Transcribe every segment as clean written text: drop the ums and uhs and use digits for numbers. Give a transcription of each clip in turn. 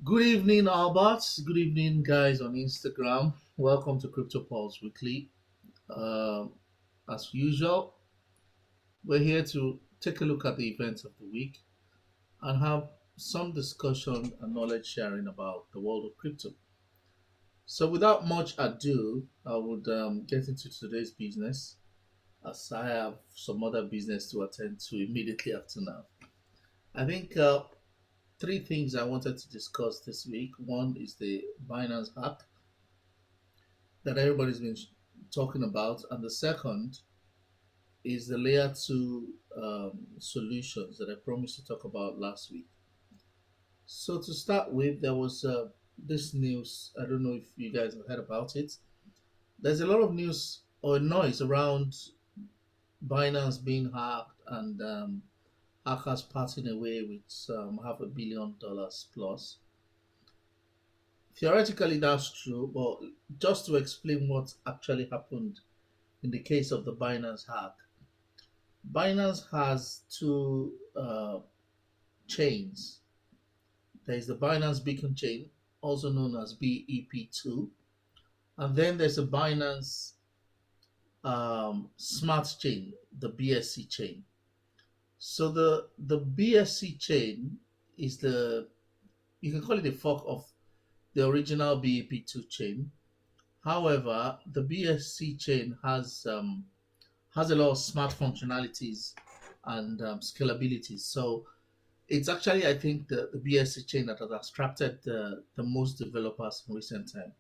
Good evening, Albert. Good evening, guys on Instagram. Welcome to Crypto Pulse Weekly. Um as usual, we're here to take a look at the events of the week and have some discussion and knowledge sharing about the world of crypto. So, without much ado, I would get into today's business as I have some other business to attend to immediately after now. I think three things I wanted to discuss this week. One is the Binance hack that everybody's been talking about, and the second is the layer two solutions that I promised to talk about last week. So to start with, there was this news. I don't know if you guys have heard about it. There's a lot of news or noise around Binance being hacked and hackers parting away with $500 million plus. Theoretically, that's true, but just to explain what actually happened in the case of the Binance hack, Binance has two chains. There is the Binance Beacon chain, also known as BEP2, and then there's a Binance Smart chain, the BSC chain. So the BSC chain is the, you can call it a fork of the original BEP2 chain. However, the BSC chain has a lot of smart functionalities and scalability. So it's actually, I think, the BSC chain that has attracted the most developers in recent time.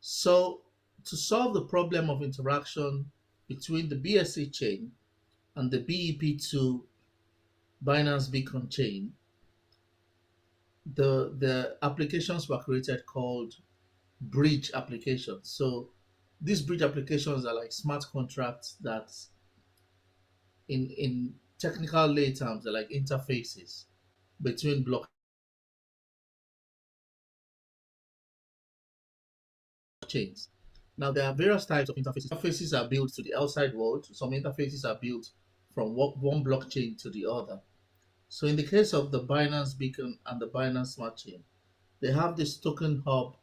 So to solve the problem of interaction between the BSC chain and the BEP2 Binance Beacon chain, the applications were created called bridge applications. So these bridge applications are like smart contracts that in technical lay terms, they're like interfaces between blockchains. Now, there are various types of interfaces. Interfaces are built to the outside world. Some interfaces are built from one blockchain to the other. So, in the case of the Binance Beacon and the Binance Smart Chain, they have this token hub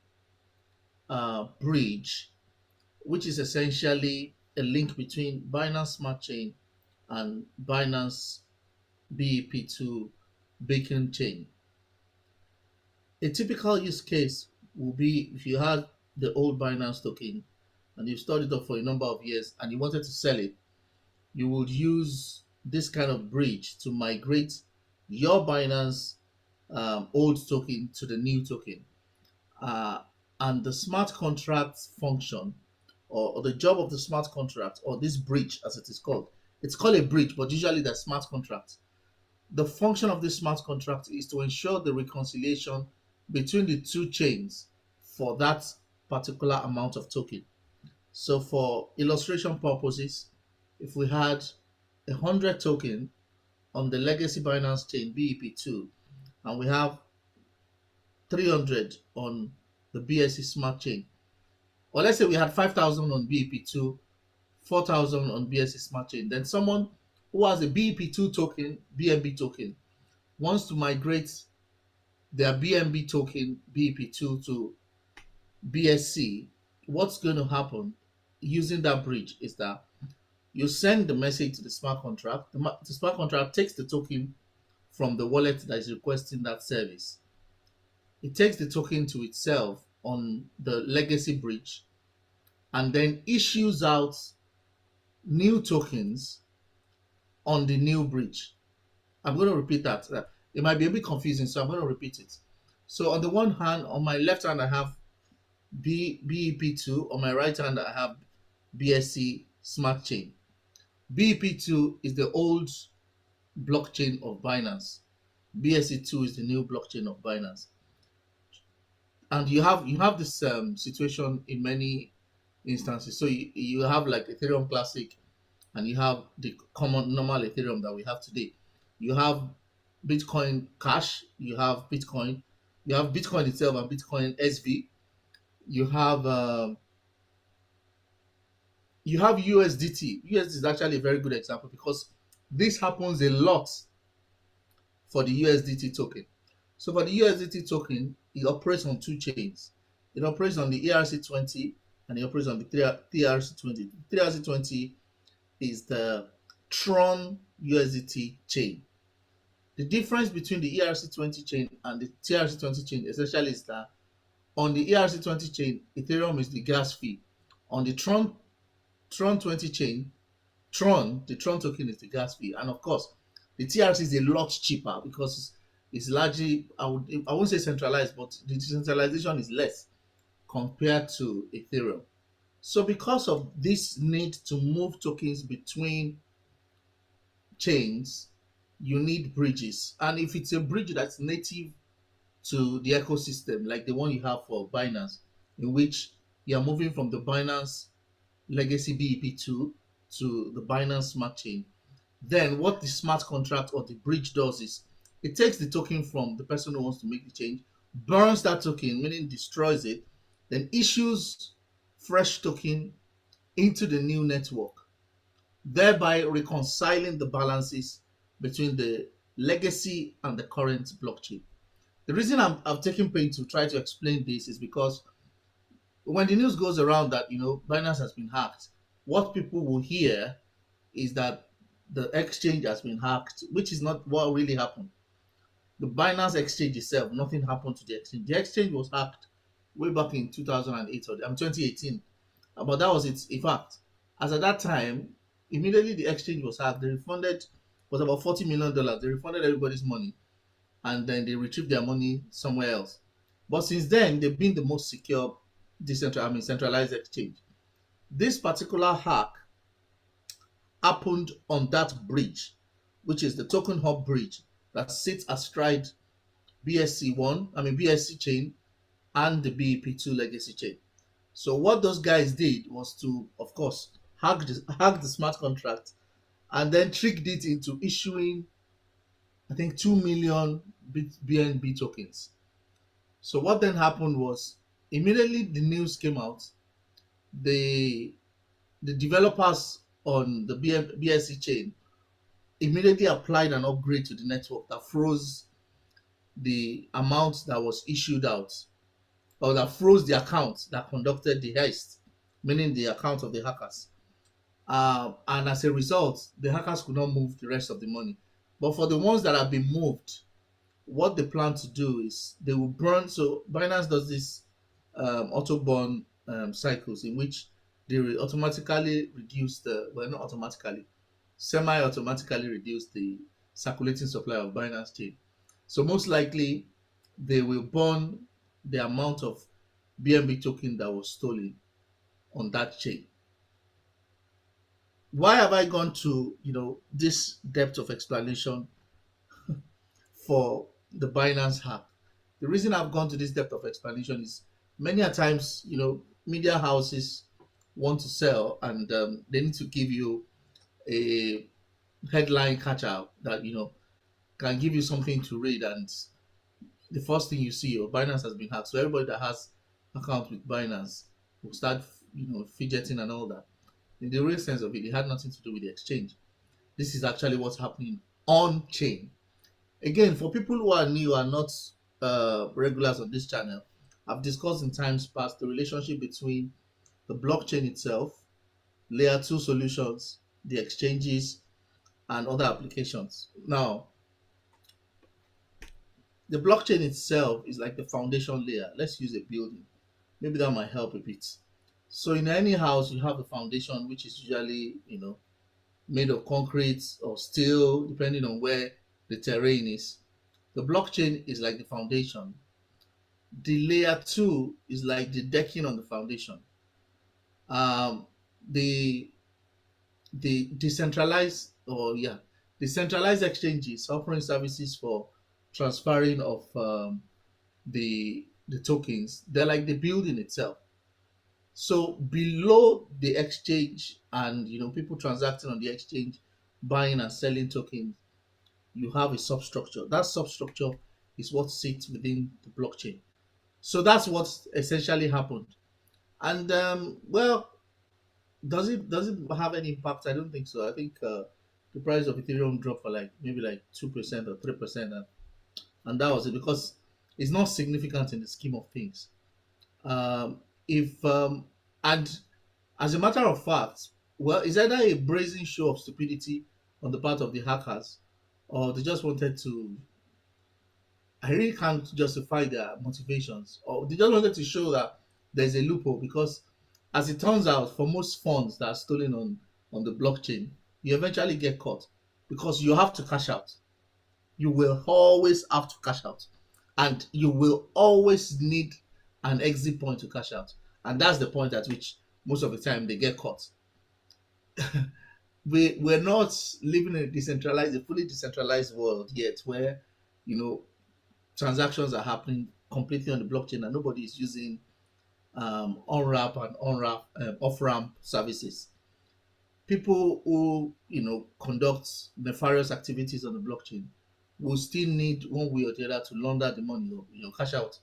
bridge, which is essentially a link between Binance Smart Chain and Binance BEP2 Beacon chain. A typical use case will be if you had the old Binance token and you've stored it up for a number of years and you wanted to sell it, you would use this kind of bridge to migrate your Binance old token to the new token. Uh, and the smart contract function, or the job of the smart contract, or this bridge as it is called, it's called a bridge, but usually the smart contract. The function of this smart contract is to ensure the reconciliation between the two chains for that particular amount of token. So for illustration purposes, if we had 100 token on the legacy Binance chain BEP2 and we have 300 on the BSC smart chain, or let's say we had 5,000 on BEP2, 4,000 on BSC smart chain, then someone who has a BEP2 token, BNB token, wants to migrate their BNB token BEP2 to BSC, what's going to happen using that bridge is that you send the message to the smart contract. The smart contract takes the token from the wallet that is requesting that service. It takes the token to itself on the legacy bridge and then issues out new tokens on the new bridge. I'm going to repeat that. It might be a bit confusing, so I'm going to repeat it. So on the one hand, on my left hand, I have BEP2. On my right hand, I have BSC Smart Chain. BEP2 is the old blockchain of Binance. BSC2 is the new blockchain of Binance. And you have this situation in many instances. So you have like Ethereum Classic, and you have the common normal Ethereum that we have today. You have Bitcoin Cash, you have Bitcoin itself and Bitcoin SV. You have USDT. USDT is actually a very good example because this happens a lot for the USDT token. So for the USDT token, it operates on two chains. It operates on the ERC20 and it operates on the TRC20. TRC20 is the Tron USDT chain. The difference between the ERC20 chain and the TRC20 chain essentially is that on the ERC20 chain, Ethereum is the gas fee. On the Tron 20 chain, the Tron token is the gas fee. And of course, the TRC is a lot cheaper because it's largely, I won't say centralized, but the decentralization is less compared to Ethereum. So because of this need to move tokens between chains, you need bridges. And if it's a bridge that's native to the ecosystem, like the one you have for Binance, in which you're moving from the Binance legacy BEP2 to the Binance Smart Chain, then what the smart contract or the bridge does is it takes the token from the person who wants to make the change, burns that token, meaning destroys it, then issues fresh token into the new network, thereby reconciling the balances between the legacy and the current blockchain. The reason I'm taking pain to try to explain this is because when the news goes around that Binance has been hacked, what people will hear is that the exchange has been hacked, which is not what really happened. The Binance exchange itself, nothing happened to the exchange. The exchange was hacked way back in 2008 or 2018, but that was its effect. As at that time, immediately the exchange was hacked. They refunded was about $40 million. They refunded everybody's money, and then they retrieved their money somewhere else. But since then, they've been the most secure centralized exchange. This particular hack happened on that bridge, which is the Token Hub bridge that sits astride BSC chain and the BEP2 legacy chain. So what those guys did was to, of course, hack the smart contract and then tricked it into issuing, I think, 2 million BNB tokens. So what then happened was immediately the news came out, the developers on the BSC chain immediately applied an upgrade to the network that froze the amount that was issued out, or that froze the account that conducted the heist, meaning the account of the hackers. And as a result, the hackers could not move the rest of the money. But for the ones that have been moved, what they plan to do is they will burn. So Binance does this auto burn cycles in which they will automatically reduce not automatically, semi-automatically reduce the circulating supply of Binance chain. So most likely they will burn the amount of BNB token that was stolen on that chain. Why have I gone to this depth of explanation for the Binance hack? The reason I've gone to this depth of explanation is many a times media houses want to sell, and they need to give you a headline catcher that can give you something to read, and the first thing you see, Binance has been hacked. So everybody that has account with Binance will start fidgeting and all that. In the real sense of it, it had nothing to do with the exchange. This is actually what's happening on chain. Again, for people who are new and not regulars on this channel, I've discussed in times past the relationship between the blockchain itself, layer 2 solutions, the exchanges, and other applications. Now, the blockchain itself is like the foundation layer. Let's use a building. Maybe that might help a bit. So in any house, you have the foundation, which is usually, made of concrete or steel, depending on where the terrain is. The blockchain is like the foundation. The layer 2 is like the decking on the foundation. The decentralized, the Decentralized exchanges offering services for transferring of the tokens. They're like the building itself. So below the exchange and people transacting on the exchange, buying and selling tokens, you have a substructure. That substructure is what sits within the blockchain. So that's what essentially happened. And well, does it have any impact? I don't think so. I think the price of Ethereum dropped for like maybe like 2% or 3%, and that was it because it's not significant in the scheme of things. If And as a matter of fact, well, it's either a brazen show of stupidity on the part of the hackers, or they just wanted to. I really can't justify their motivations, or they just wanted to show that there's a loophole because, as it turns out, for most funds that are stolen on the blockchain, you eventually get caught because you have to cash out. You will always have to cash out, and you will always need an exit point to cash out, and that's the point at which most of the time they get caught. We're not living in a fully decentralized world yet, where you know transactions are happening completely on the blockchain and nobody is using on-ramp and off-ramp services. People who conduct nefarious activities on the blockchain will still need one way or the other to launder the money or cash out.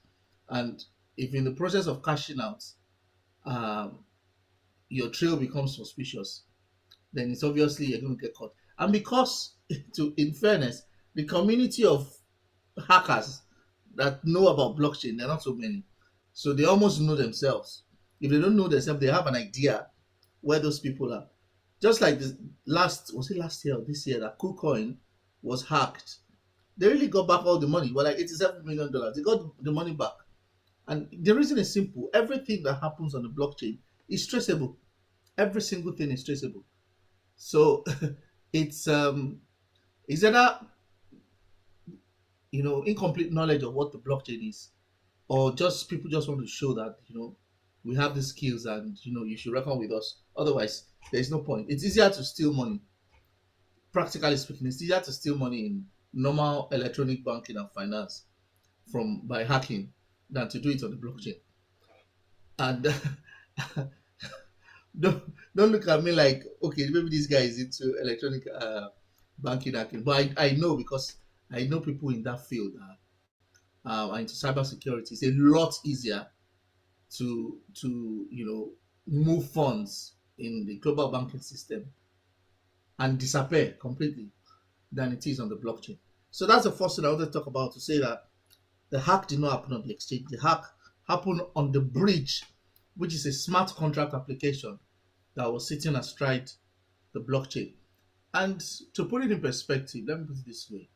And if in the process of cashing out, um, your trail becomes suspicious, then it's obviously you're going to get caught. And because, in fairness, the community of hackers that know about blockchain, they're not so many. So they almost know themselves. If they don't know themselves, they have an idea where those people are. Just like was it last year or this year that KuCoin was hacked? They really got back all the money. Well, like $87 million. They got the money back. And the reason is simple. Everything that happens on the blockchain is traceable. Every single thing is traceable. So it's is either incomplete knowledge of what the blockchain is, or just people just want to show that we have the skills and you should reckon with us. Otherwise, there's no point. It's easier to steal money. Practically speaking, it's easier to steal money in normal electronic banking and finance from by hacking than to do it on the blockchain. And don't look at me like, okay, maybe this guy is into electronic banking hacking, but I know because I know people in that field are into cybersecurity. It's a lot easier to move funds in the global banking system and disappear completely than it is on the blockchain. So that's the first thing I wanted to talk about, to say that the hack did not happen on the exchange. The hack happened on the bridge, which is a smart contract application that was sitting astride the blockchain. And to put it in perspective, let me put it this way.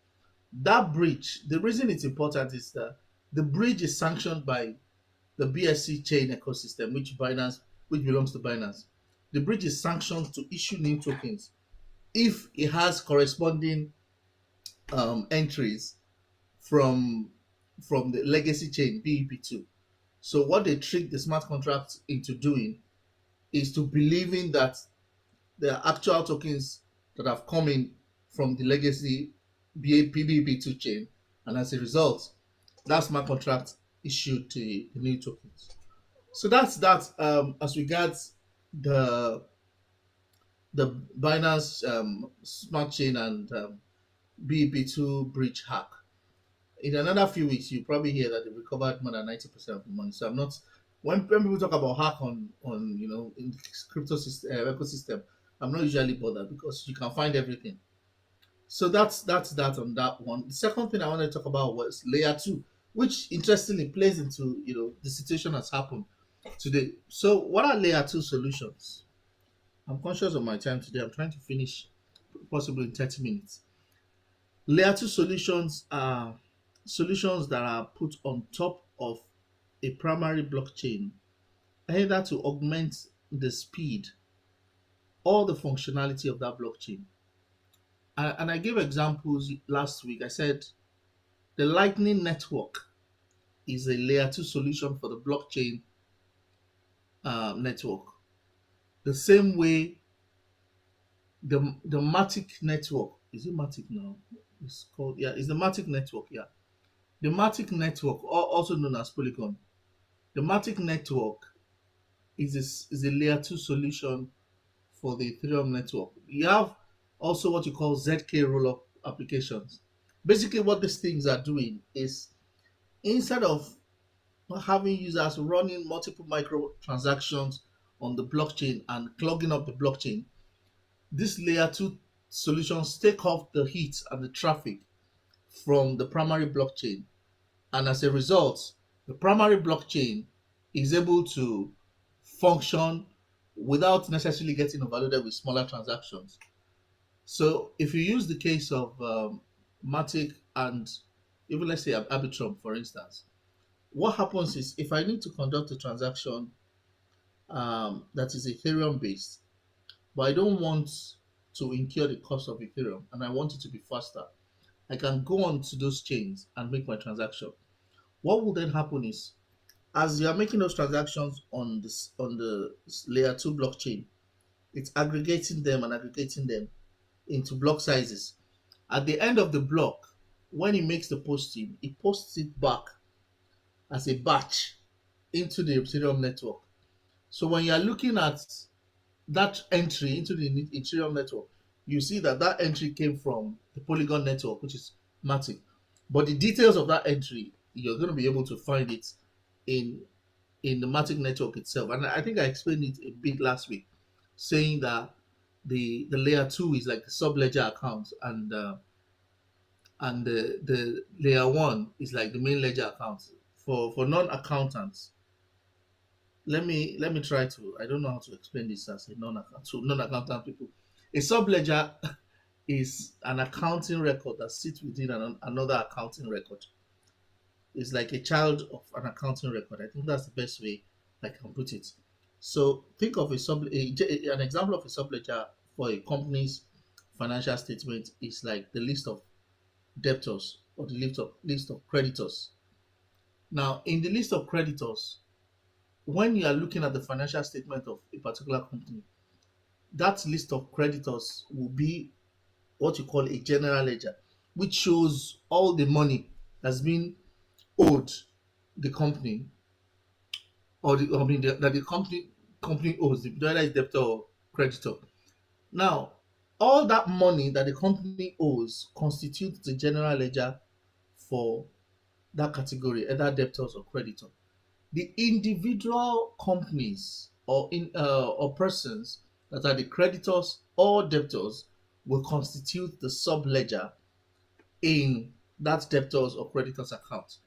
That bridge, the reason it's important is that the bridge is sanctioned by the BSC chain ecosystem, which belongs to Binance. The bridge is sanctioned to issue new tokens if it has corresponding entries from the legacy chain BEP2. So what they trick the smart contract into doing is to believing that there are actual tokens that have come in from the legacy BEP2 chain, and as a result, that smart contract issued the new tokens. So that's that. As regards the Binance smart chain and BEP2 bridge hack. In another few weeks, you probably hear that they recovered more than 90% of the money. So I'm not when people talk about hack on in the crypto system, ecosystem, I'm not usually bothered because you can find everything. So that's that on that one. The second thing I wanted to talk about was layer two, which interestingly plays into the situation that's happened today. So what are layer two solutions? I'm conscious of my time today. I'm trying to finish possibly in 30 minutes. Layer two solutions are solutions that are put on top of a primary blockchain, either to augment the speed or the functionality of that blockchain. And I gave examples last week. I said the Lightning Network is a layer two solution for the blockchain network. The same way the Matic network is it Matic now? It's called, yeah, it's the Matic network, yeah. The Matic network, also known as Polygon. The Matic network is a layer 2 solution for the Ethereum network. You have also what you call ZK rollup applications. Basically, what these things are doing is, instead of having users running multiple micro transactions on the blockchain and clogging up the blockchain, these layer 2 solutions take off the heat and the traffic from the primary blockchain. And as a result, the primary blockchain is able to function without necessarily getting overloaded with smaller transactions. So if you use the case of Matic and even let's say Arbitrum, for instance, what happens is, if I need to conduct a transaction that is Ethereum based, but I don't want to incur the cost of Ethereum and I want it to be faster, I can go on to those chains and make my transaction. What will then happen is, as you are making those transactions on the layer 2 blockchain, it's aggregating them into block sizes. At the end of the block, when it makes the posting, it posts it back as a batch into the Ethereum network. So when you are looking at that entry into the Ethereum network, you see that that entry came from the Polygon network, which is Matic. But the details of that entry, you're going to be able to find it in the Matic network itself. And I think I explained it a bit last week, saying that the layer 2 is like the sub-ledger account, and the layer 1 is like the main ledger account. For non-accountants, let me try to, I don't know how to explain this as a non-accountant people. A sub-ledger is an accounting record that sits within another accounting record. It's like a child of an accounting record. I think that's the best way I can put it. So think of an example of a subledger for a company's financial statement is like the list of debtors or the list of creditors. Now, in the list of creditors, when you are looking at the financial statement of a particular company, that list of creditors will be what you call a general ledger, which shows all the money that's been owed the company, or that the company owes, whether it's debtor or creditor. Now, all that money that the company owes constitutes the general ledger for that category, either debtors or creditor. The individual companies or persons that are the creditors or debtors will constitute the sub ledger in that debtors or creditors account.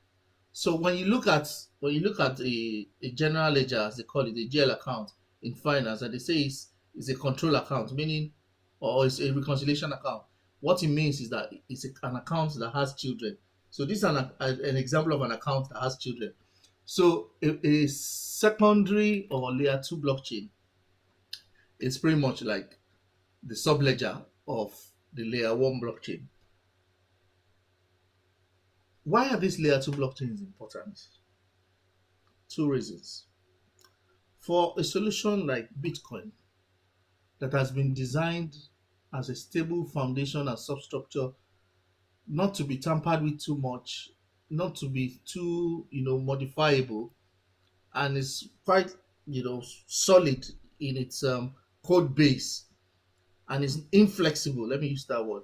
So when you look at a general ledger, as they call it, a GL account in finance, and they say it's a control account, meaning, or it's a reconciliation account. What it means is that it's an account that has children. So this is an example of an account that has children. So a secondary or layer 2 blockchain is pretty much like the subledger of the layer 1 blockchain. Why are these layer 2 blockchains important? Two reasons. For a solution like Bitcoin that has been designed as a stable foundation and substructure, not to be tampered with too much, not to be too, modifiable, and it's quite, solid in its code base, and is inflexible. Let me use that word.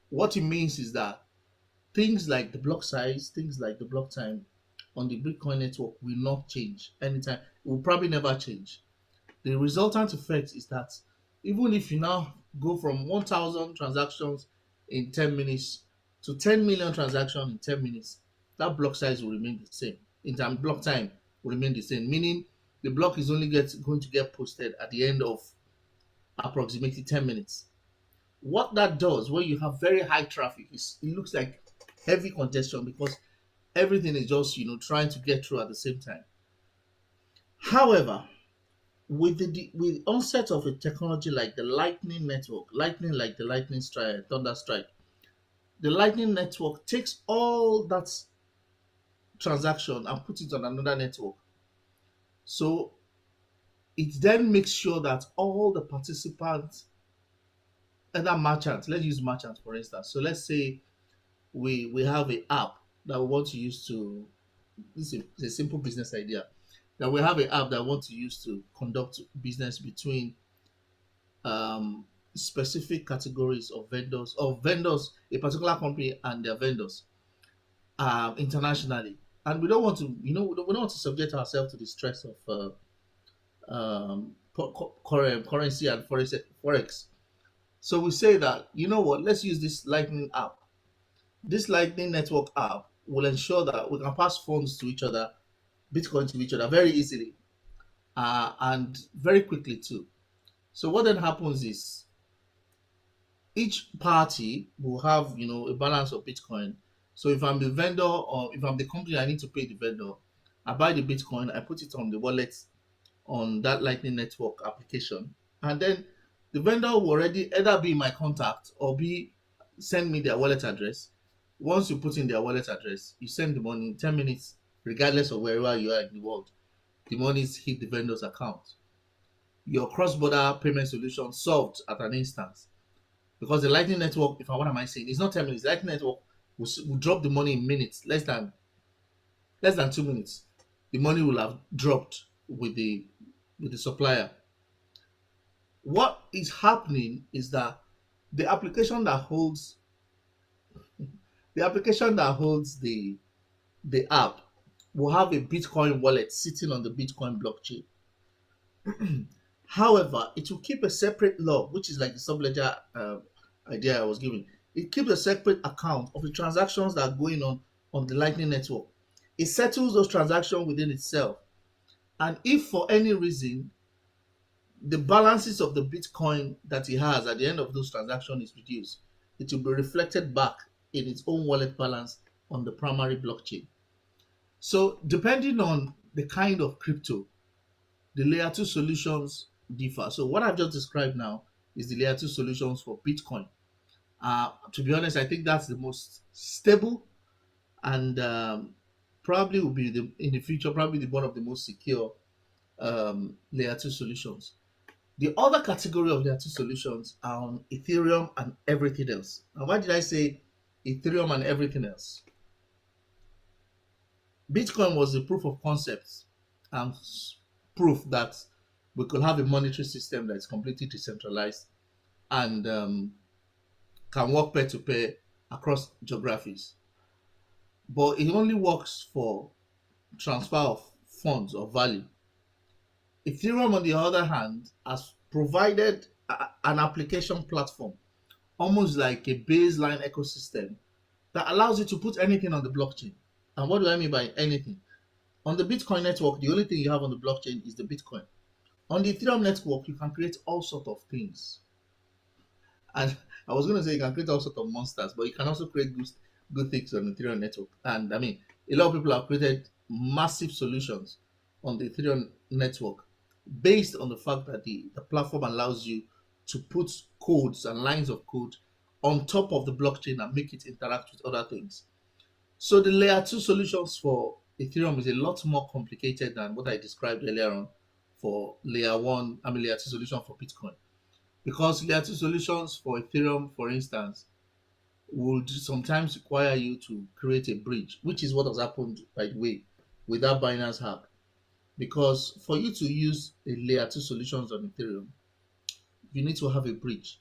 What it means is that things like the block size, things like the block time on the Bitcoin network will not change anytime. It will probably never change. The resultant effect is that even if you now go from 1,000 transactions in 10 minutes to 10 million transactions in 10 minutes, that block size will remain the same. In terms, block time will remain the same, meaning the block is only going to get posted at the end of approximately 10 minutes. What that does when you have very high traffic is it looks like heavy congestion, because everything is just trying to get through at the same time. However, with the onset of a technology like the Lightning Network, Lightning like the Lightning Strike, Thunder Strike, the Lightning Network takes all that transaction and puts it on another network. So it then makes sure that all the participants other merchants. Let's use merchants for instance. So let's say we have an app that we want to use to, this is a simple business idea, that we have an app that we want to use to conduct business between um, specific categories of vendors, a particular company and their vendors internationally. And we don't want to, we don't want to subject ourselves to the stress of currency and forex. So we say that, you know what, let's use this Lightning app. This Lightning Network app will ensure that we can pass funds to each other, Bitcoin to each other very easily and very quickly too. So what then happens is each party will have, a balance of Bitcoin. So if I'm the vendor or if I'm the company, I need to pay the vendor. I buy the Bitcoin, I put it on the wallet on that Lightning Network application, and then the vendor will already either be my contact or be send me their wallet address. Once you put in their wallet address, you send the money in 10 minutes, regardless of wherever you are in the world. The monies hit the vendor's account. Your cross-border payment solution solved at an instance. Because the Lightning Network, if I what am I saying, it's not 10 minutes. The Lightning Network will drop the money in minutes, less than 2 minutes. The money will have dropped with the supplier. What is happening is that the application that holds the app will have a Bitcoin wallet sitting on the Bitcoin blockchain. However, it will keep a separate log, which is like the subledger idea I was giving. It keeps a separate account of the transactions that are going on the Lightning Network. It settles those transactions within itself. And if for any reason the balances of the Bitcoin that it has at the end of those transactions is reduced, it will be reflected back in its own wallet balance on the primary blockchain. So depending on the kind of crypto, the layer 2 solutions differ. So what I've just described now is the layer 2 solutions for Bitcoin. To be honest, I think that's the most stable and probably will be in the future probably one of the most secure layer 2 solutions. The other category of layer 2 solutions are on Ethereum and everything else. Now, why did I say Ethereum and everything else? Bitcoin was the proof of concept and proof that we could have a monetary system that is completely decentralized and can work peer to peer across geographies. But it only works for transfer of funds or value. Ethereum, on the other hand, has provided an application platform, almost like a baseline ecosystem that allows you to put anything on the blockchain. And what do I mean by anything? On the Bitcoin network, the only thing you have on the blockchain is the Bitcoin. On the Ethereum network, you can create all sorts of things. And I was going to say you can create all sorts of monsters, but you can also create good things on the Ethereum network. And I mean, a lot of people have created massive solutions on the Ethereum network based on the fact that the platform allows you to put codes and lines of code on top of the blockchain and make it interact with other things. So the layer 2 solutions for Ethereum is a lot more complicated than what I described earlier on for layer 2 solution for Bitcoin. Because layer 2 solutions for Ethereum, for instance, would sometimes require you to create a bridge, which is what has happened, by the way, with that Binance hack. Because for you to use a layer 2 solutions on Ethereum, you need to have a bridge.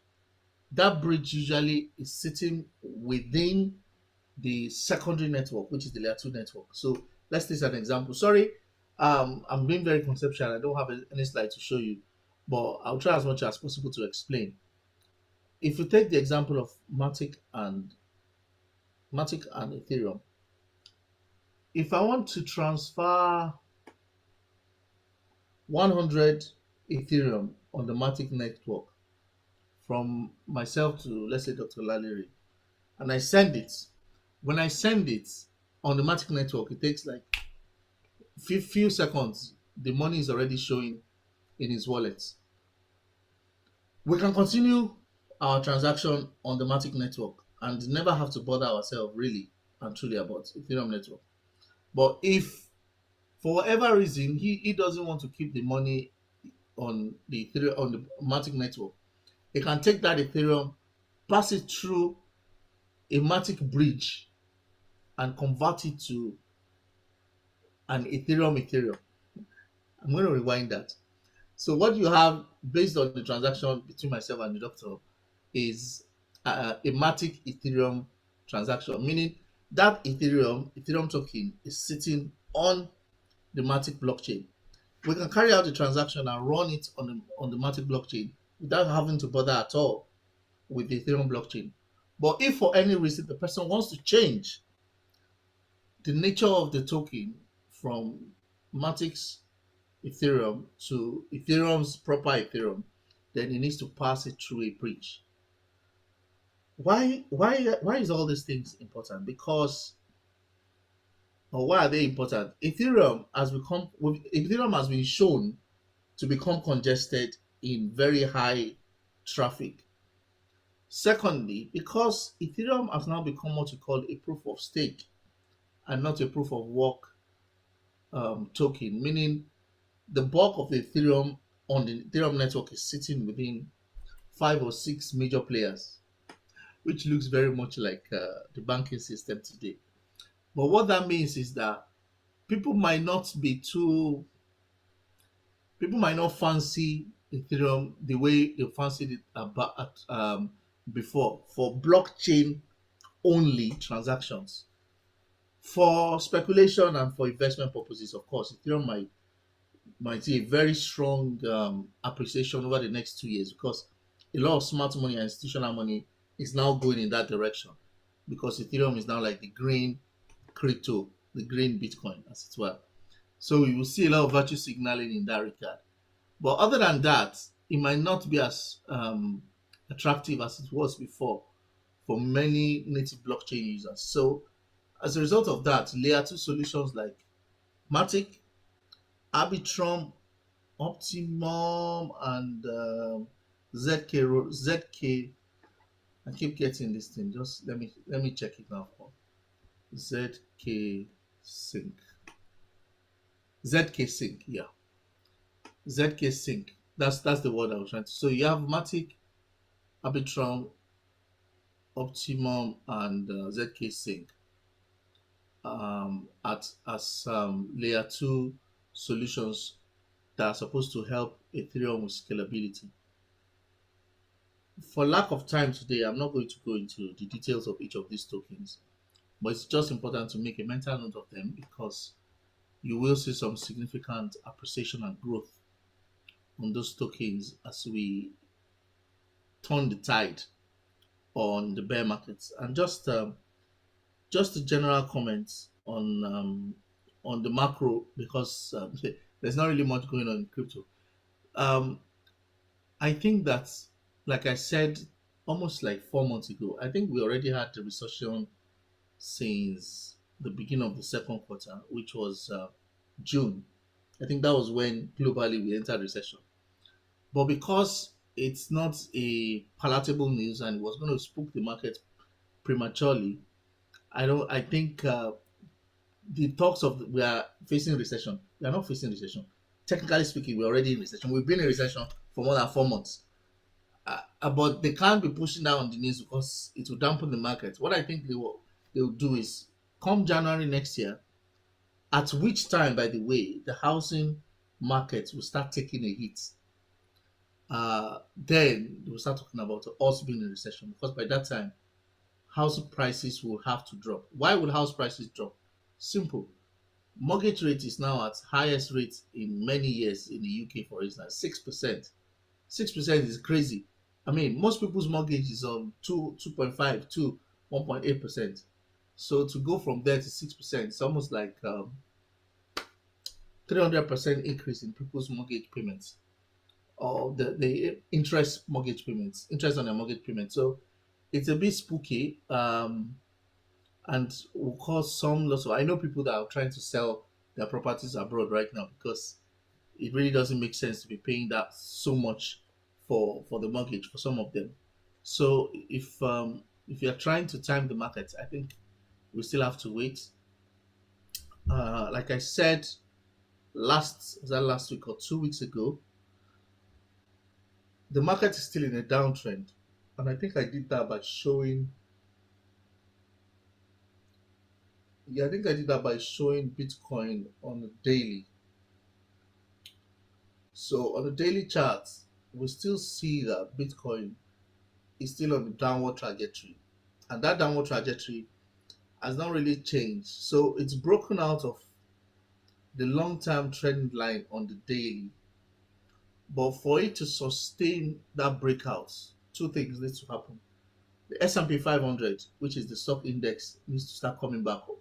That bridge usually is sitting within the secondary network, which is the layer 2 network. So let's take an example. Sorry, I'm being very conceptual. I don't have any slide to show you, but I'll try as much as possible to explain. If you take the example of Matic and Ethereum, if I want to transfer 100 Ethereum on the Matic network from myself to, let's say, Dr. Laliri, and I send it. When I send it on the Matic network, it takes like few seconds. The money is already showing in his wallet. We can continue our transaction on the Matic network and never have to bother ourselves really and truly about Ethereum network. But if for whatever reason he doesn't want to keep the money on the Matic network, he can take that Ethereum pass it through a Matic bridge and convert it to an Ethereum. I'm going to rewind that. So what you have based on the transaction between myself and the doctor is a Matic Ethereum transaction, meaning that Ethereum token is sitting on the Matic blockchain. We can carry out the transaction and run it on the Matic blockchain without having to bother at all with the Ethereum blockchain. But if for any reason the person wants to change the nature of the token from Matic's Ethereum to Ethereum's proper Ethereum, then it needs to pass it through a bridge. Why is all these things important? Because, or why are they important? Ethereum has been shown to become congested in very high traffic. Secondly, because Ethereum has now become what you call a proof of stake and not a proof of work token, meaning the bulk of the Ethereum on the Ethereum network is sitting within 5 or 6 major players, which looks very much like the banking system today. But what that means is that people might not be too, people might not fancy Ethereum the way they fancied it before for blockchain only transactions. For speculation and for investment purposes, of course, Ethereum might see a very strong appreciation over the next 2 years because a lot of smart money and institutional money is now going in that direction because Ethereum is now like the green crypto, the green Bitcoin, as it were. So you will see a lot of virtue signaling in that regard. But other than that, it might not be as attractive as it was before for many native blockchain users. So as a result of that, layer 2 solutions like Matic, Arbitrum, Optimum, and ZK. I keep getting this thing. Just let me check it now. ZK Sync. ZK Sync, yeah. ZK Sync. That's the word I was trying to. So you have Matic, Arbitrum, Optimum, and ZK Sync as layer 2 solutions that are supposed to help Ethereum with scalability. For lack of time today, I'm not going to go into the details of each of these tokens, but it's just important to make a mental note of them because you will see some significant appreciation and growth on those tokens as we turn the tide on the bear markets. And just a general comment on the macro because there's not really much going on in crypto. I think that, like I said, almost like 4 months ago, I think we already had the recession since the beginning of the second quarter, which was June. I think that was when globally we entered recession. But because it's not a palatable news and it was going to spook the market prematurely, I think the talks of we are facing recession. We are not facing recession. Technically speaking, we're already in recession. We've been in recession for more than 4 months. But they can't be pushing that on the news because it will dampen the market. What I think they'll do is come January next year, at which time, by the way, the housing market will start taking a hit. Then we'll start talking about us being in recession because by that time, house prices will have to drop. Why will house prices drop? Simple. Mortgage rate is now at highest rate in many years in the UK, for instance, 6%. 6% is crazy. I mean, most people's mortgage is on 2.5 to 1.8%. So to go from there to 6%, it's almost like 300% increase in people's mortgage payments or the interest on their mortgage payments. So it's a bit spooky and will cause some loss. I know people that are trying to sell their properties abroad right now because it really doesn't make sense to be paying that so much for the mortgage for some of them. So if you're trying to time the market, I think we still have to wait. Like I said last week or 2 weeks ago, the market is still in a downtrend. And I think I did that by showing, yeah, I think I did that by showing Bitcoin on the daily. So on the daily chart, we still see that Bitcoin is still on the downward trajectory. And that downward trajectory has not really changed. So it's broken out of the long-term trend line on the daily. But for it to sustain that breakout, two things need to happen. The S&P 500, which is the stock index, needs to start coming back up.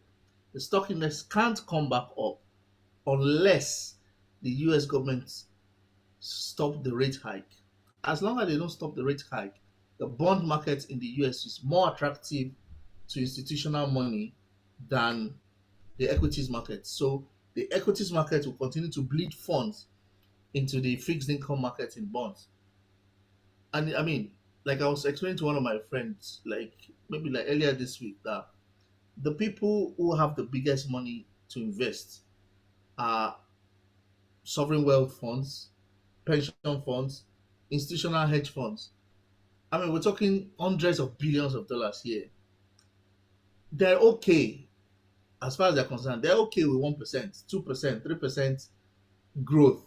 The stock index can't come back up unless the US government stop the rate hike. As long as they don't stop the rate hike, the bond market in the US is more attractive to institutional money than the equities market. So the equities market will continue to bleed funds into the fixed income market in bonds. And I mean, like I was explaining to one of my friends, like maybe like earlier this week, that the people who have the biggest money to invest are sovereign wealth funds, pension funds, institutional hedge funds. I mean, we're talking hundreds of billions of dollars here. They're okay as far as they're concerned. They're okay with 1%, 2%, 3% growth.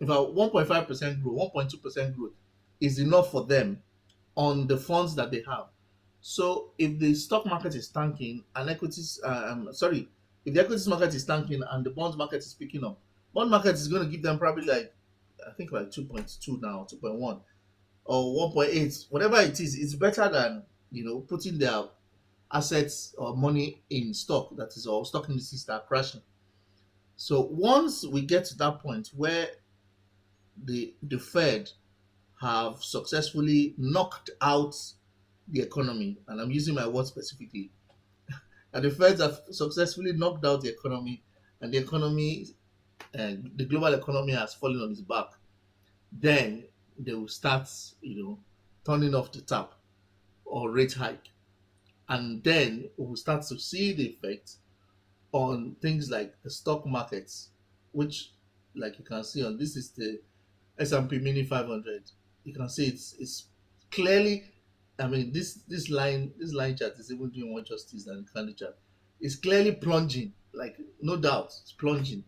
In fact, 1.5% growth, 1.2% growth is enough for them on the funds that they have. So if the stock market is tanking and equities, sorry, if the equities market is tanking and the bond market is picking up, bond market is going to give them probably like, I think like 2.2 now, 2.1 or 1.8, whatever it is. It's better than, putting their assets or money in stock that is, or stock indices that are crashing. So once we get to that point where the Fed have successfully knocked out the economy, and I'm using my word specifically, and the Feds have successfully knocked out the economy, and the economy, the global economy has fallen on its back, then they will start, turning off the tap or rate hike. And then we will start to see the effect on things like the stock markets, which, like you can see on this is the S&P Mini 500. You can see it's clearly. I mean, this line chart is even doing more justice than the candle chart. It's clearly plunging, like no doubt, it's plunging.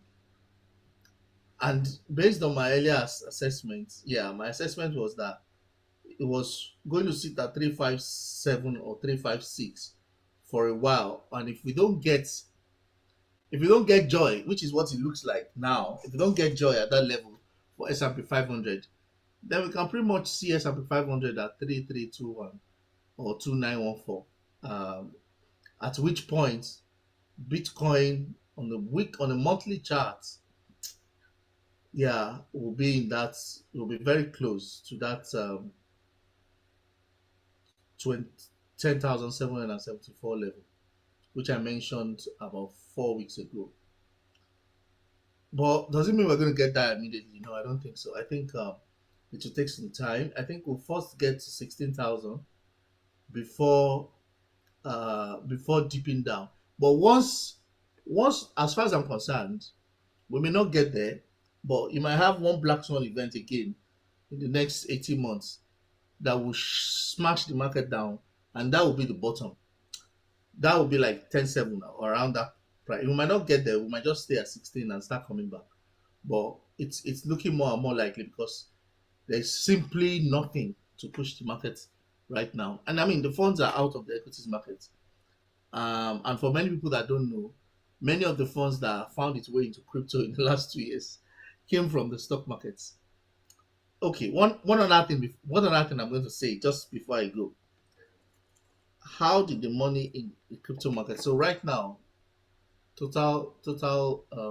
And based on my earlier assessment, yeah, my assessment was that it was going to sit at 357 or 356 for a while. And if we don't get joy, which is what it looks like now, if we don't get joy at that level for S&P 500, then we can pretty much see S&P 500 at 3321 or 2914. At which point Bitcoin on a monthly chart, yeah, will be very close to that 20, 10,774 level, which I mentioned about 4 weeks ago. But does it mean we're going to get that immediately? No, I don't think so. I think it will take some time. I think we'll first get to 16,000 before before dipping down. But once, as far as I'm concerned, we may not get there, but you might have one black swan event again in the next 18 months that will smash the market down, and that will be the bottom. That will be like 10.7 or around that price. We might not get there. We might just stay at 16 and start coming back. But it's looking more and more likely because there's simply nothing to push the market right now. And I mean, the funds are out of the equities market. And for many people that don't know, many of the funds that found its way into crypto in the last 2 years came from the stock markets. Okay, one other thing I'm going to say just before I go. How did the money in the crypto market? So right now, total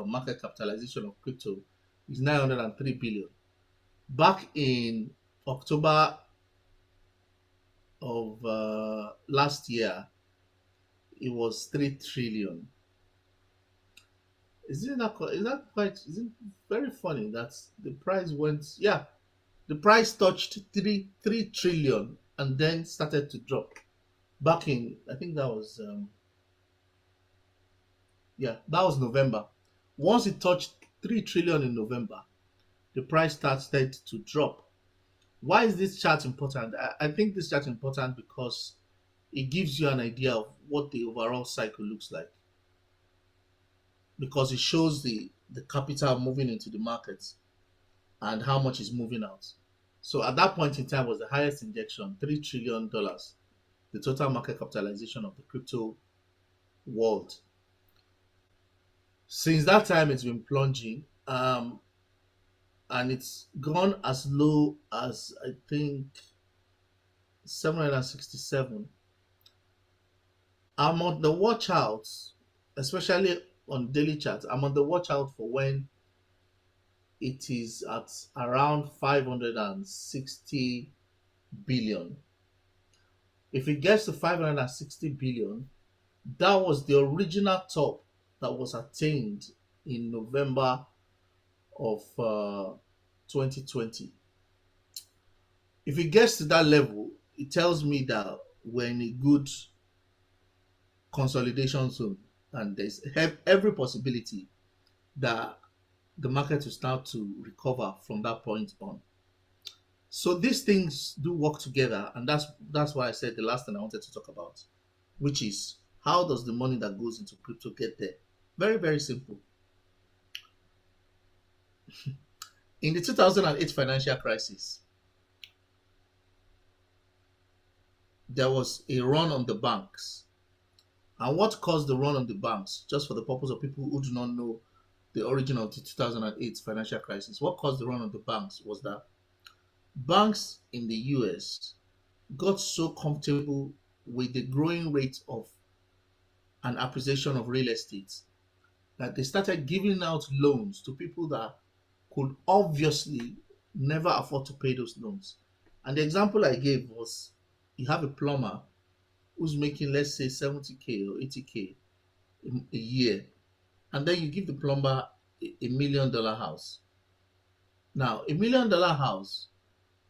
market capitalization of crypto is 903 billion. Back in October of last year, it was 3 trillion. Isn't that isn't very funny that the price went, yeah, the price touched 3 trillion and then started to drop. Back in, I think that was yeah, that was November. Once it touched 3 trillion in November, the price started to drop. Why is this chart important? I think this chart is important because it gives you an idea of what the overall cycle looks like, because it shows the capital moving into the markets and how much is moving out. So at that point in time was the highest injection, $3 trillion, the total market capitalization of the crypto world. Since that time, it's been plunging, and it's gone as low as I think 767. I'm on the watch out, especially on daily charts. I'm on the watch out for when it is at around 560 billion. If it gets to 560 billion, that was the original top that was attained in November of 2020. If it gets to that level, it tells me that we're in a good consolidation zone, and there's every possibility that the market will start to recover from that point on. So these things do work together, and that's why I said the last thing I wanted to talk about, which is how does the money that goes into crypto get there? Very, very simple. In the 2008 financial crisis, there was a run on the banks. And what caused the run on the banks, just for the purpose of people who do not know the origin of the 2008 financial crisis, what caused the run on the banks was that banks in the US got so comfortable with the growing rate of an appreciation of real estate that they started giving out loans to people that could obviously never afford to pay those loans. And the example I gave was, you have a plumber who's making, let's say, 70K or 80K a year, and then you give the plumber $1 million house. Now, $1 million house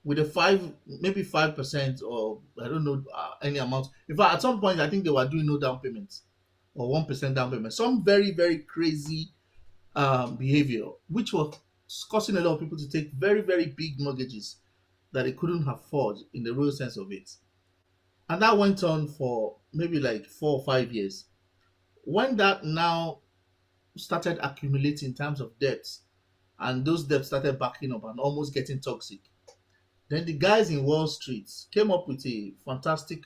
with a maybe 5%, or I don't know, any amount. In fact, at some point, I think they were doing no down payments or 1% down payment. Some very, very crazy behavior, which was causing a lot of people to take very, very big mortgages that they couldn't afford in the real sense of it. And that went on for maybe like 4 or 5 years. When that now started accumulating in terms of debts, and those debts started backing up and almost getting toxic, then the guys in Wall Street came up with a fantastic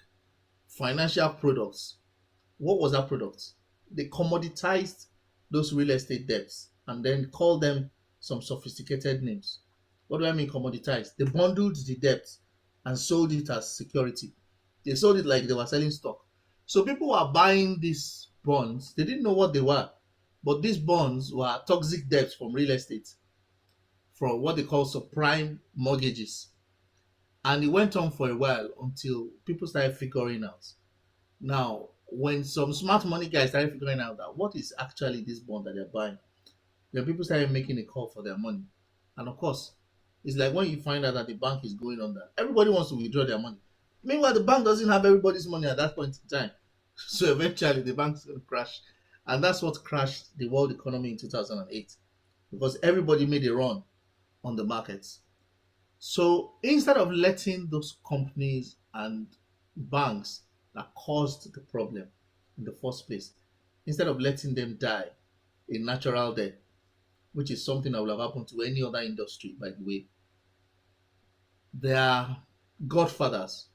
financial products. What was that product? They commoditized those real estate debts and then called them some sophisticated names. What do I mean commoditized? They bundled the debt and sold it as security. They sold it like they were selling stock. So people were buying these bonds. They didn't know what they were, but these bonds were toxic debts from real estate, from what they call subprime mortgages. And it went on for a while until people started figuring out. Now, when some smart money guys started figuring out that what is actually this bond that they're buying, then people started making a call for their money. And of course, it's like when you find out that the bank is going under, everybody wants to withdraw their money. Meanwhile, the bank doesn't have everybody's money at that point in time. So eventually, the bank's going to crash. And that's what crashed the world economy in 2008, because everybody made a run on the markets. So instead of letting those companies and banks that caused the problem in the first place, instead of letting them die a natural death, which is something that will have happened to any other industry, by the way, their godfathers,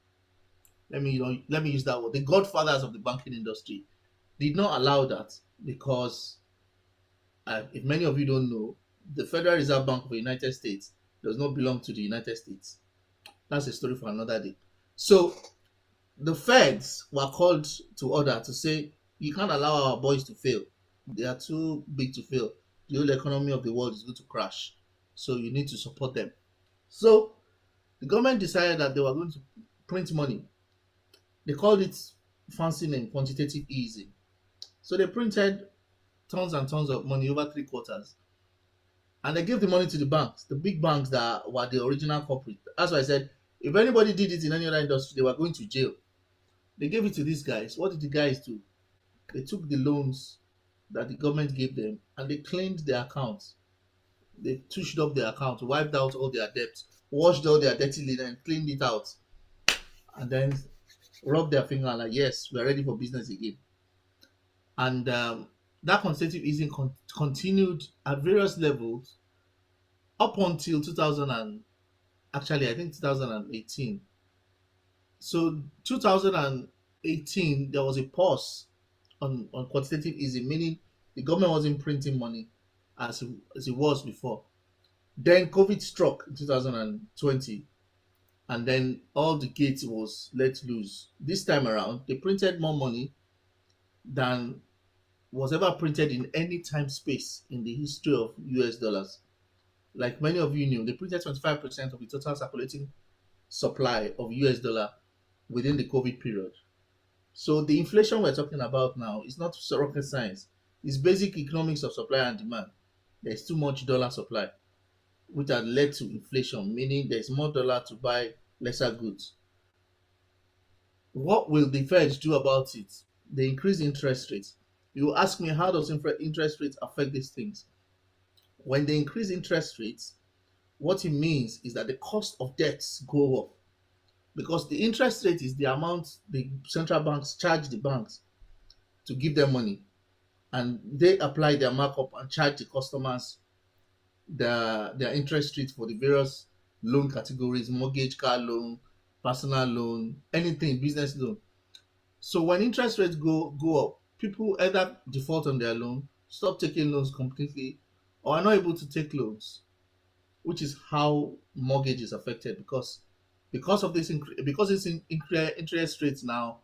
let me use that word, the godfathers of the banking industry did not allow that, because if many of you don't know, the Federal Reserve Bank of the United States does not belong to the United States. That's a story for another day. So the feds were called to order to say, you can't allow our boys to fail. They are too big to fail. The whole economy of the world is going to crash. So you need to support them. So the government decided that they were going to print money. They called it fancy name, quantitative easing. So they printed tons and tons of money over 3 quarters. And they gave the money to the banks, the big banks that were the original culprit. That's why I said, if anybody did it in any other industry, they were going to jail. They gave it to these guys. What did the guys do? They took the loans that the government gave them and they cleaned their accounts. They tushed up their account, wiped out all their debts, washed all their dirty linen, cleaned it out, and then rubbed their finger like, yes, we're ready for business again. And that quantitative easing continued at various levels up until 2000 and actually I think 2018. So 2018 there was a pause on quantitative easing, meaning the government wasn't printing money as it was before. Then COVID struck in 2020, and then all the gates was let loose. This time around, they printed more money than was ever printed in any time space in the history of US dollars. Like many of you knew, they printed 25% of the total circulating supply of US dollar within the COVID period. So the inflation we're talking about now is not rocket science. It's basic economics of supply and demand. There's too much dollar supply, which has led to inflation, meaning there's more dollar to buy lesser goods. What will the Fed do about it? They increase interest rates. You ask me, how does interest rates affect these things? When they increase interest rates, what it means is that the cost of debts go up, because the interest rate is the amount the central banks charge the banks to give them money, and they apply their markup and charge the customers their interest rate for the various loan categories: mortgage, car loan, personal loan, anything, business loan. So when interest rates go up, people either default on their loan, stop taking loans completely, or are not able to take loans, which is how mortgage is affected, because of this because interest rates now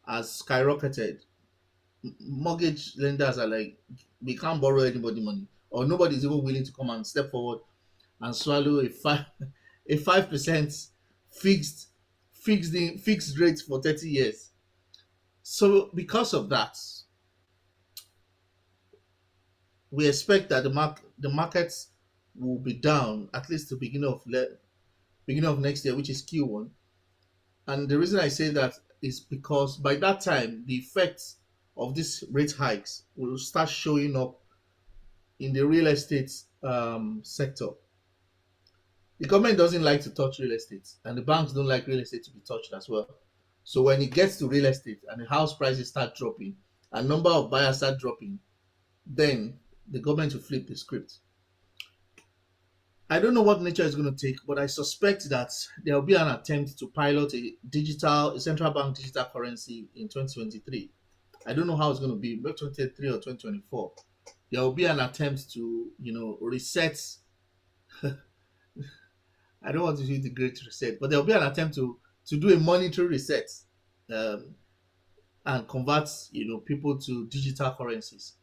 has skyrocketed. Mortgage lenders are like, we can't borrow anybody money, or nobody's even willing to come and step forward and swallow a 5% fixed fixed rate for 30 years. So because of that, we expect that the markets will be down at least the beginning of next year, which is Q1. And the reason I say that is because by that time the effects of these rate hikes will start showing up in the real estate sector. The government doesn't like to touch real estate, and the banks don't like real estate to be touched as well. So when it gets to real estate and the house prices start dropping and number of buyers start dropping, then the government will flip the script. I don't know what nature is going to take, but I suspect that there will be an attempt to pilot a central bank digital currency in 2023. I don't know how it's going to be, maybe 2023 or 2024. There will be an attempt to, reset. I don't want to use the great reset, but there will be an attempt to do a monetary reset, um, and convert, people to digital currencies.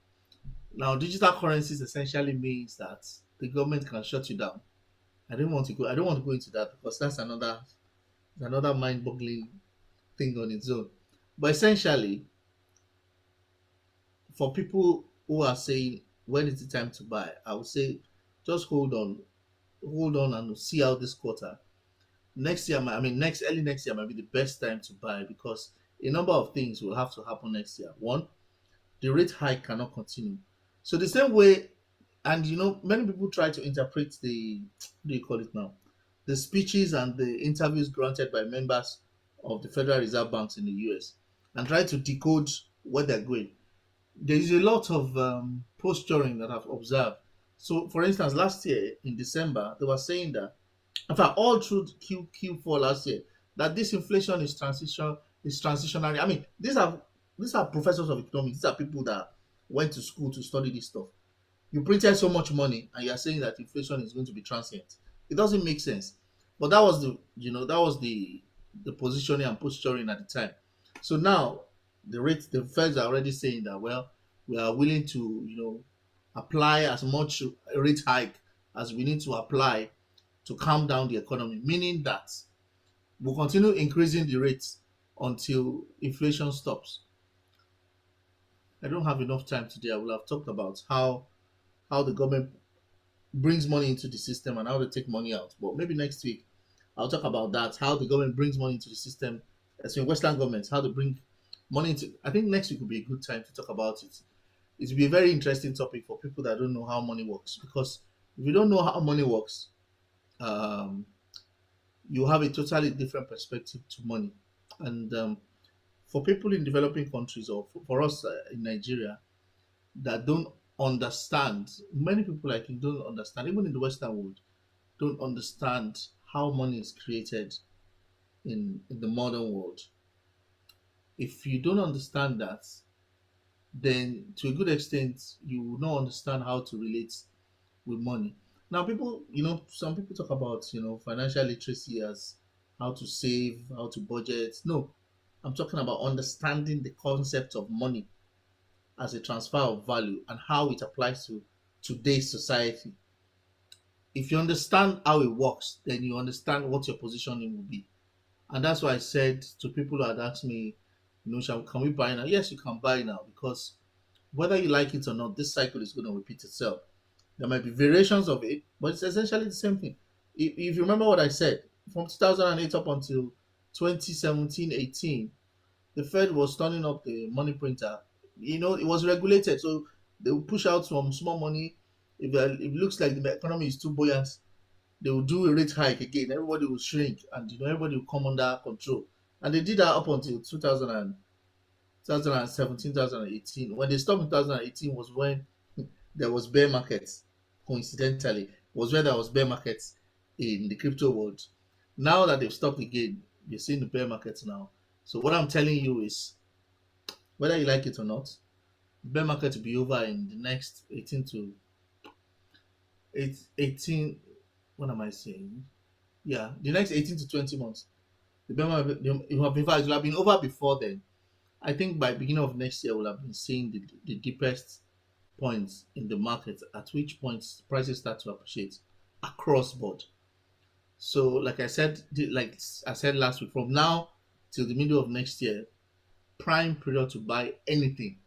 Now, digital currencies essentially means that the government can shut you down. I don't want to go into that because that's another mind-boggling thing on its own. But essentially, for people who are saying when is the time to buy, I would say just hold on and see how this quarter. Next year, next early next year might be the best time to buy, because a number of things will have to happen next year. One, the rate hike cannot continue. So the same way, and many people try to interpret the, what do you call it now, the speeches and the interviews granted by members of the Federal Reserve Banks in the US, and try to decode where they're going. There is a lot of posturing that I've observed. So, for instance, last year in December, they were saying that, in fact, all through Q4 last year, that this inflation is transitionary. I mean, these are professors of economics. These are people that went to school to study this stuff. You printed so much money, and you are saying that inflation is going to be transient. It doesn't make sense. But that was the positioning and posturing at the time. So now the Feds are already saying that, well, we are willing to apply as much rate hike as we need to apply to calm down the economy, meaning that we'll continue increasing the rates until inflation stops. I don't have enough time today. I will have talked about how the government brings money into the system and how they take money out. But maybe next week I'll talk about that, how the government brings money into the system, as in Western governments, how they bring money into. I think next week will be a good time to talk about it. It will be a very interesting topic for people that don't know how money works, because If you don't know how money works, um, you have a totally different perspective to money. And for people in developing countries, or for us in Nigeria, that don't understand, many people I think don't understand, even in the Western world, don't understand how money is created in the modern world. If you don't understand that, then to a good extent, you will not understand how to relate with money. Now, people, some people talk about, financial literacy as how to save, how to budget. No, I'm talking about understanding the concept of money as a transfer of value and how it applies to today's society. If you understand how it works, then you understand what your positioning will be. And that's why I said to people who had asked me, can we buy now? Yes, you can buy now, because whether you like it or not, this cycle is going to repeat itself. There might be variations of it, but it's essentially the same thing. If you remember what I said, from 2008 up until 2017-18, the Fed was turning up the money printer. It was regulated, so they will push out some small money. If it looks like the economy is too buoyant, they will do a rate hike again. Everybody will shrink, and everybody will come under control. And they did that up until 2017, 2018. When they stopped in 2018 was when there was bear markets. Coincidentally, was where there was bear markets in the crypto world. Now that they've stopped again, you're seeing the bear markets now. So what I'm telling you is, whether you like it or not, the bear market will be over in the next 18. What am I saying? Yeah, the next 18 to 20 months. The bear market, it will have been over before then. I think by beginning of next year, we'll have been seeing the deepest points in the market, at which points prices start to appreciate across board. So, like I said, last week, from now till the middle of next year, prime period to buy anything,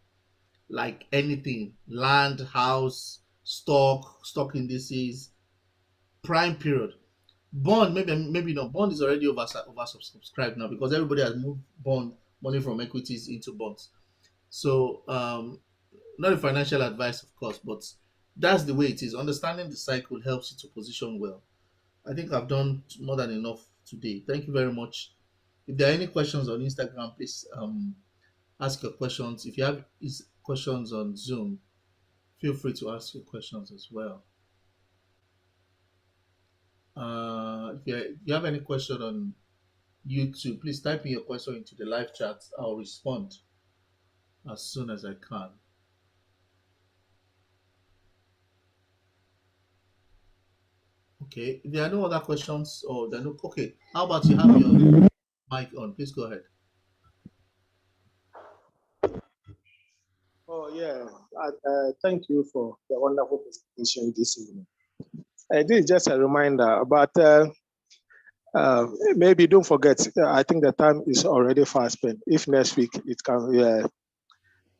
like anything, land, house, stock indices, prime period. Bond, maybe not. Bond is already oversubscribed now, because everybody has moved bond money from equities into bonds. So, not a financial advice, of course, but that's the way it is. Understanding the cycle helps you to position well. I think I've done more than enough today. Thank you very much. If there are any questions on Instagram, please ask your questions. If you have questions on Zoom, feel free to ask your questions as well. If you have any question on YouTube, please type in your question into the live chat. I'll respond as soon as I can. Okay, if there are no other questions, or there are no, okay, how about you have your mic on? Please go ahead. Oh, yeah. Thank you for the wonderful presentation this evening. This is just a reminder, but maybe don't forget, I think the time is already fast spent. If next week it can,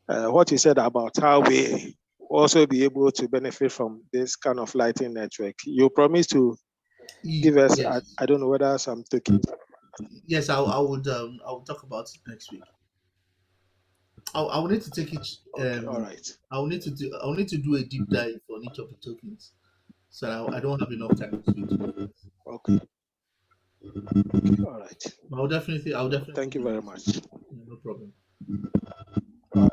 what you said about how we also be able to benefit from this kind of lighting network. You promised to give us, yes. I don't know whether some tokens. Yes, I would talk about it next week. I will need to take it. Okay, all right. I will need to do a deep dive on each of the tokens, so I don't have enough time this week. Okay. All right. I'll definitely. Thank you very much. No problem. All right.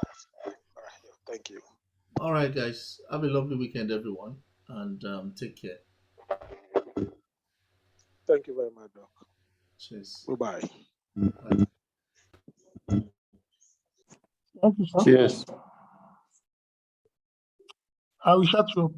Thank you. All right, guys. Have a lovely weekend, everyone, and take care. Thank you very much, Doc. Cheers. Goodbye. Bye. Thank you, sir. Cheers. I will shut you up.